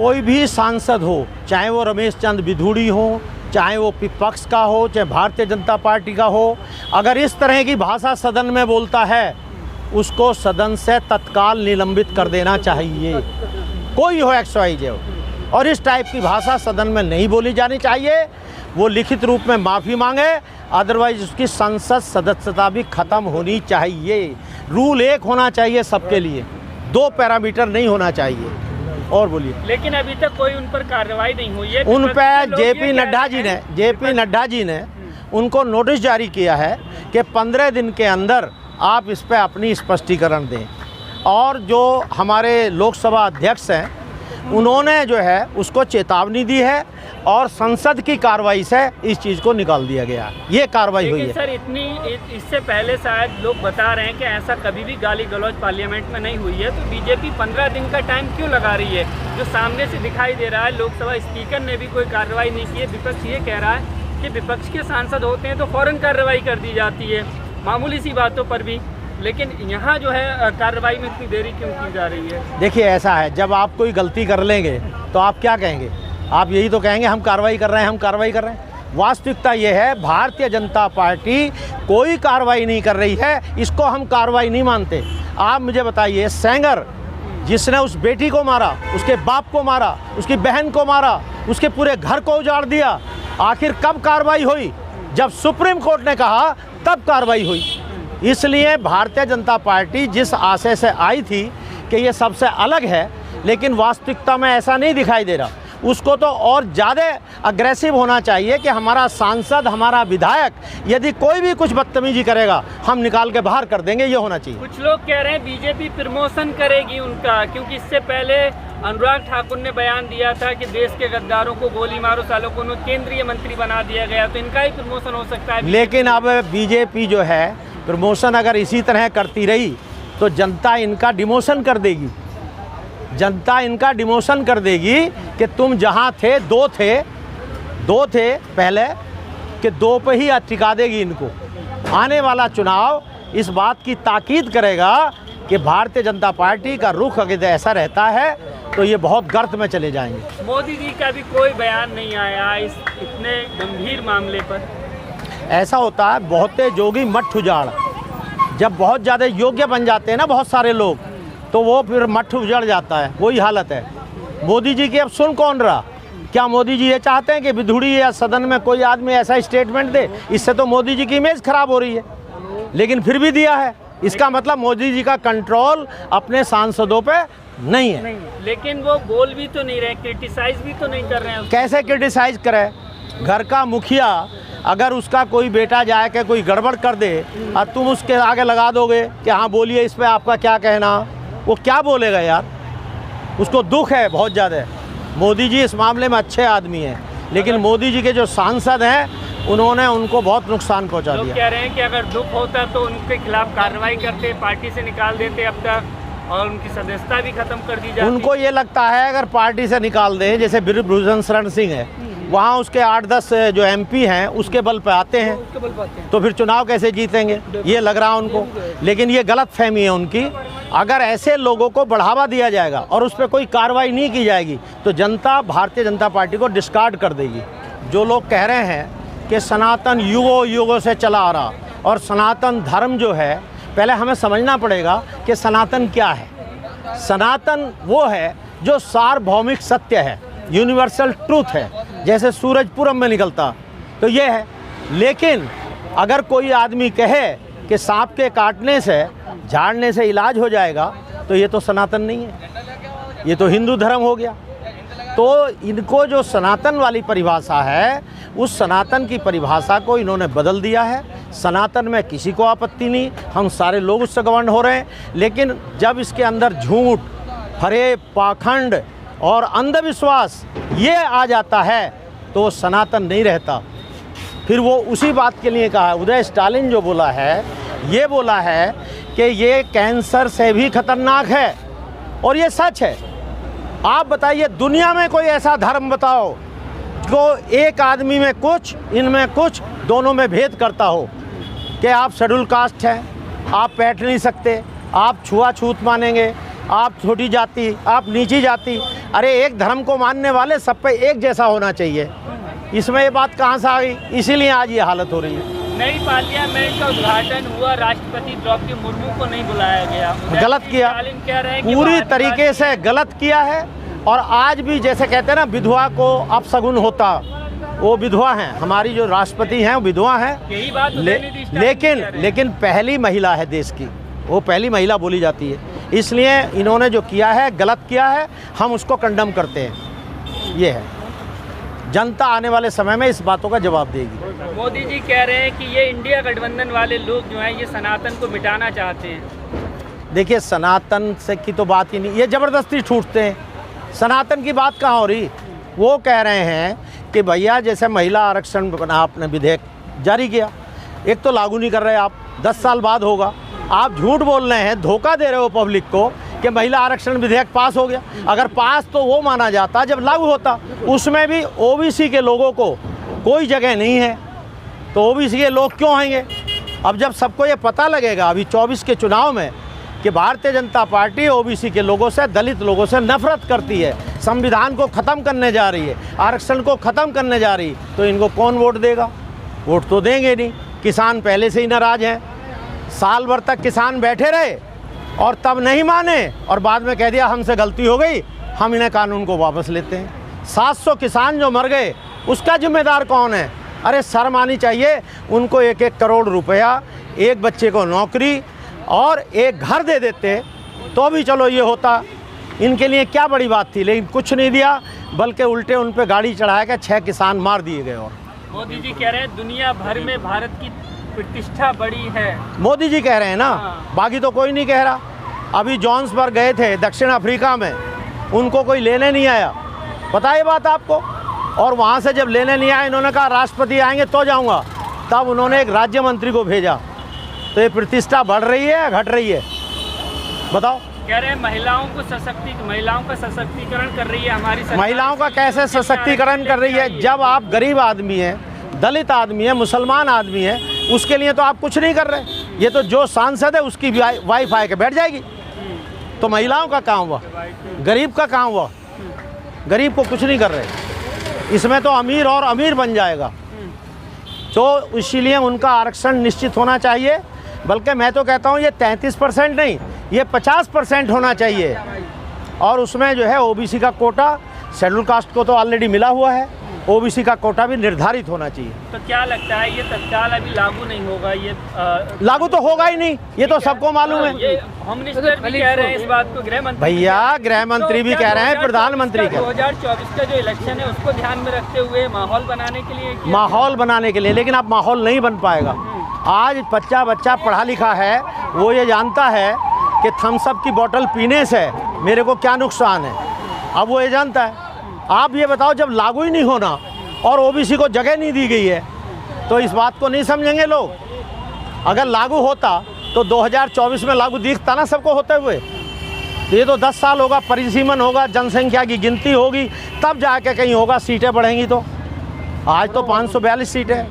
कोई भी सांसद हो, चाहे वो रमेश चंद बिधूड़ी हो, चाहे वो विपक्ष का हो, चाहे भारतीय जनता पार्टी का हो, अगर इस तरह की भाषा सदन में बोलता है उसको सदन से तत्काल निलंबित कर देना चाहिए, कोई हो XYZ हो। और इस टाइप की भाषा सदन में नहीं बोली जानी चाहिए। वो लिखित रूप में माफ़ी मांगे, अदरवाइज उसकी संसद सदस्यता भी ख़त्म होनी चाहिए। रूल एक होना चाहिए सबके लिए, 2 पैरामीटर नहीं होना चाहिए। और बोलिए। लेकिन अभी तक कोई उन पर कार्रवाई नहीं हुई है। उन पर जेपी नड्डा जी ने उनको नोटिस जारी किया है कि 15 दिन के अंदर आप इस पर अपनी स्पष्टीकरण दें। और जो हमारे लोकसभा अध्यक्ष हैं उन्होंने जो है उसको चेतावनी दी है और संसद की कार्रवाई से इस चीज़ को निकाल दिया गया। ये कार्रवाई हुई है। सर इससे पहले शायद लोग बता रहे हैं कि ऐसा कभी भी गाली गलौज पार्लियामेंट में नहीं हुई है, तो बीजेपी 15 दिन का टाइम क्यों लगा रही है? जो सामने से दिखाई दे रहा है, लोकसभा स्पीकर ने भी कोई कार्रवाई नहीं की है। विपक्ष ये कह रहा है कि विपक्ष के सांसद होते हैं तो फ़ौरन कार्रवाई कर दी जाती है मामूली सी बातों पर भी, लेकिन यहाँ जो है कार्रवाई में इतनी देरी क्यों की जा रही है? देखिए, ऐसा है, जब आप कोई गलती कर लेंगे तो आप क्या कहेंगे? आप यही तो कहेंगे हम कार्रवाई कर रहे हैं, हम कार्रवाई कर रहे हैं। वास्तविकता ये है भारतीय जनता पार्टी कोई कार्रवाई नहीं कर रही है, इसको हम कार्रवाई नहीं मानते। आप मुझे बताइए, सेंगर जिसने उस बेटी को मारा, उसके बाप को मारा, उसकी बहन को मारा, उसके पूरे घर को उजाड़ दिया, आखिर कब कार्रवाई हुई? जब सुप्रीम कोर्ट ने कहा तब कार्रवाई हुई। इसलिए भारतीय जनता पार्टी जिस आशय से आई थी कि ये सबसे अलग है, लेकिन वास्तविकता में ऐसा नहीं दिखाई दे रहा। उसको तो और ज़्यादा अग्रेसिव होना चाहिए कि हमारा सांसद, हमारा विधायक यदि कोई भी कुछ बदतमीजी करेगा हम निकाल के बाहर कर देंगे, ये होना चाहिए। कुछ लोग कह रहे हैं बीजेपी प्रमोशन करेगी उनका, क्योंकि इससे पहले अनुराग ठाकुर ने बयान दिया था कि देश के गद्दारों को गोली मारो सालों को केंद्रीय मंत्री बना दिया गया, तो इनका ही प्रमोशन हो सकता है। लेकिन अब बीजेपी जो है प्रमोशन अगर इसी तरह करती रही तो जनता इनका डिमोशन कर देगी। जनता इनका डिमोशन कर देगी कि तुम जहाँ थे दो थे पहले, कि 2 पे ही टिका देगी इनको। आने वाला चुनाव इस बात की ताकीद करेगा कि भारतीय जनता पार्टी का रुख अगर ऐसा रहता है तो ये बहुत गर्त में चले जाएंगे। मोदी जी का भी कोई बयान नहीं आया इस इतने गंभीर मामले पर। ऐसा होता है, बहुते जोगी मठ उजाड़। जब बहुत ज़्यादा योग्य बन जाते हैं ना बहुत सारे लोग, तो वो फिर मठ उजड़ जाता है, वही हालत है। मोदी जी की अब सुन कौन रहा? क्या मोदी जी ये चाहते हैं कि बिधूड़ी या सदन में कोई आदमी ऐसा स्टेटमेंट दे? इससे तो मोदी जी की इमेज खराब हो रही है, लेकिन फिर भी दिया है। इसका मतलब मोदी जी का कंट्रोल अपने सांसदों पे नहीं है। लेकिन वो बोल भी तो नहीं रहे, क्रिटिसाइज भी तो नहीं कर रहे हैं। कैसे क्रिटिसाइज करे? घर का मुखिया अगर उसका कोई बेटा जाए के कोई गड़बड़ कर दे और तुम उसके आगे लगा दोगे कि हाँ बोलिए इस पे आपका क्या कहना, वो क्या बोलेगा यार? उसको दुख है बहुत ज़्यादा। मोदी जी इस मामले में अच्छे आदमी हैं, लेकिन मोदी जी के जो सांसद हैं उन्होंने उनको बहुत नुकसान पहुंचा दिया। लोग कह रहे हैं कि अगर दुख होता तो उनके खिलाफ कार्रवाई करते, पार्टी से निकाल देते अब तक, और उनकी सदस्यता भी खत्म कर दी जाती। उनको ये लगता है अगर पार्टी से निकाल दें, जैसे ब्रिजभूषण शरण सिंह है, वहाँ उसके 8-10 जो MP हैं उसके बल पे आते हैं, तो फिर चुनाव कैसे जीतेंगे? ये लग रहा है उनको। लेकिन ये गलत फहमी है उनकी। अगर ऐसे लोगों को बढ़ावा दिया जाएगा और उस पर कोई कार्रवाई नहीं की जाएगी तो जनता भारतीय जनता पार्टी को डिस्कार्ड कर देगी। जो लोग कह रहे हैं कि सनातन युगों से चला आ रहा, और सनातन धर्म जो है, पहले हमें समझना पड़ेगा कि सनातन क्या है। सनातन वो है जो सार्वभौमिक सत्य है, यूनिवर्सल ट्रूथ है, जैसे सूरज पूरब में निकलता, तो ये है। लेकिन अगर कोई आदमी कहे कि सांप के काटने से, झाड़ने से इलाज हो जाएगा, तो ये तो सनातन नहीं है, ये तो हिंदू धर्म हो गया। तो इनको जो सनातन वाली परिभाषा है, उस सनातन की परिभाषा को इन्होंने बदल दिया है। सनातन में किसी को आपत्ति नहीं, हम सारे लोग उससे गवर्न हो रहे हैं, लेकिन जब इसके अंदर झूठ, फरेब, पाखंड और अंधविश्वास ये आ जाता है तो सनातन नहीं रहता। फिर वो उसी बात के लिए कहा, उदय स्टालिन जो बोला है, ये बोला है कि ये कैंसर से भी खतरनाक है, और ये सच है। आप बताइए, दुनिया में कोई ऐसा धर्म बताओ जो एक आदमी में कुछ, इनमें कुछ, दोनों में भेद करता हो, कि आप शेड्यूल कास्ट हैं, आप बैठ नहीं सकते, आप छुआछूत मानेंगे, आप छोटी जाति, आप नीची जाति। अरे एक धर्म को मानने वाले सब पे एक जैसा होना चाहिए। इसमें ये बात कहाँ से आ गई? इसीलिए आज ये हालत हो रही है। नई पार्लियामेंट का उद्घाटन हुआ, राष्ट्रपति द्रौपदी मुर्मू को नहीं बुलाया गया। गलत किया, कह रहे हैं कि पूरी तरीके से गलत किया है। और आज भी जैसे कहते हैं ना, विधवा को अपशगुन होता, वो विधवा हैं, हमारी जो राष्ट्रपति हैं वो विधवा हैं। यही बात लेकिन पहली महिला है देश की, वो पहली महिला बोली जाती है। इसलिए इन्होंने जो किया है गलत किया है, हम उसको कंडम करते हैं। ये है, जनता आने वाले समय में इस बातों का जवाब देगी। मोदी जी कह रहे हैं कि ये इंडिया गठबंधन वाले लोग जो हैं ये सनातन को मिटाना चाहते हैं। देखिए, सनातन से की तो बात ही नहीं, ये ज़बरदस्ती छूटते हैं। सनातन की बात कहाँ हो रही? वो कह रहे हैं कि भैया जैसे महिला आरक्षण बना, आपने विधेयक जारी किया, एक तो लागू नहीं कर रहे आप, 10 साल बाद होगा। आप झूठ बोल रहे हैं, धोखा दे रहे हो पब्लिक को कि महिला आरक्षण विधेयक पास हो गया। अगर पास तो वो माना जाता जब लागू होता। उसमें भी ओबीसी के लोगों को कोई जगह नहीं है, तो ओबीसी के लोग क्यों आएंगे? अब जब सबको ये पता लगेगा अभी 24 के चुनाव में कि भारतीय जनता पार्टी ओबीसी के लोगों से, दलित लोगों से नफरत करती है, संविधान को ख़त्म करने जा रही है, आरक्षण को ख़त्म करने जा रही, तो इनको कौन वोट देगा? वोट तो देंगे नहीं। किसान पहले से ही नाराज़ हैं। साल भर तक किसान बैठे रहे और तब नहीं माने, और बाद में कह दिया हमसे गलती हो गई, हम इन्हें कानून को वापस लेते हैं। 700 किसान जो मर गए, उसका जिम्मेदार कौन है? अरे शर्म आनी चाहिए उनको। 1-1 करोड़ रुपया, एक बच्चे को नौकरी और एक घर दे देते तो भी चलो ये होता। इनके लिए क्या बड़ी बात थी, लेकिन कुछ नहीं दिया, बल्कि उल्टे उन पे गाड़ी चढ़ाया के 6 किसान मार दिए गए। और मोदी जी कह रहे हैं दुनिया भर में भारत की प्रतिष्ठा बड़ी है। मोदी जी कह रहे हैं ना, बाकी तो कोई नहीं कह रहा। अभी जोहान्सबर्ग गए थे दक्षिण अफ्रीका में, उनको कोई लेने नहीं आया, पता है बात आपको? और वहाँ से जब लेने नहीं आए, इन्होंने कहा राष्ट्रपति आएंगे तो जाऊँगा, तब उन्होंने एक राज्य मंत्री को भेजा। तो ये प्रतिष्ठा बढ़ रही है या घट रही है, बताओ? कह रहे हैं महिलाओं का सशक्तिकरण कर रही है हमारी सरकार। महिलाओं का कैसे सशक्तिकरण कर रही है? जब आप गरीब आदमी हैं, दलित आदमी है, मुसलमान आदमी है, उसके लिए तो आप कुछ नहीं कर रहे। ये तो जो सांसद है उसकी वाईफाई के बैठ जाएगी। तो महिलाओं का काम हुआ, गरीब का काम हुआ? गरीब को कुछ नहीं कर रहे। इसमें तो अमीर और अमीर बन जाएगा। तो इसीलिए उनका आरक्षण निश्चित होना चाहिए। बल्कि मैं तो कहता हूँ ये 33% नहीं, ये 50% होना चाहिए। और उसमें जो है ओबीसी का कोटा, शेड्यूल कास्ट को तो ऑलरेडी मिला हुआ है, ओबीसी का कोटा भी निर्धारित होना चाहिए। तो क्या लगता है ये तत्काल अभी लागू नहीं होगा? ये लागू तो होगा ही नहीं, ये तो सबको मालूम है। ये होम मिनिस्टर भी कह रहे हैं इस बात को, गृह मंत्री भैया गृह मंत्री भी कह रहे हैं, प्रधानमंत्री का 2024 का जो इलेक्शन है उसको ध्यान में रखते हुए माहौल बनाने के लिए माहौल बनाने के लिए। लेकिन अब माहौल नहीं बन पाएगा। आज बच्चा पढ़ा लिखा है, वो ये जानता है कि थम्स अप की बोतल पीने से मेरे को क्या नुकसान है, अब वो ये जानता है। आप ये बताओ, जब लागू ही नहीं होना और ओबीसी को जगह नहीं दी गई है, तो इस बात को नहीं समझेंगे लोग। अगर लागू होता तो 2024 में लागू दिखता ना सबको होते हुए। तो ये तो 10 साल होगा, परिसीमन होगा, जनसंख्या की गिनती होगी, तब जाके कहीं होगा, सीटें बढ़ेंगी। तो आज तो 542 सीटें हैं।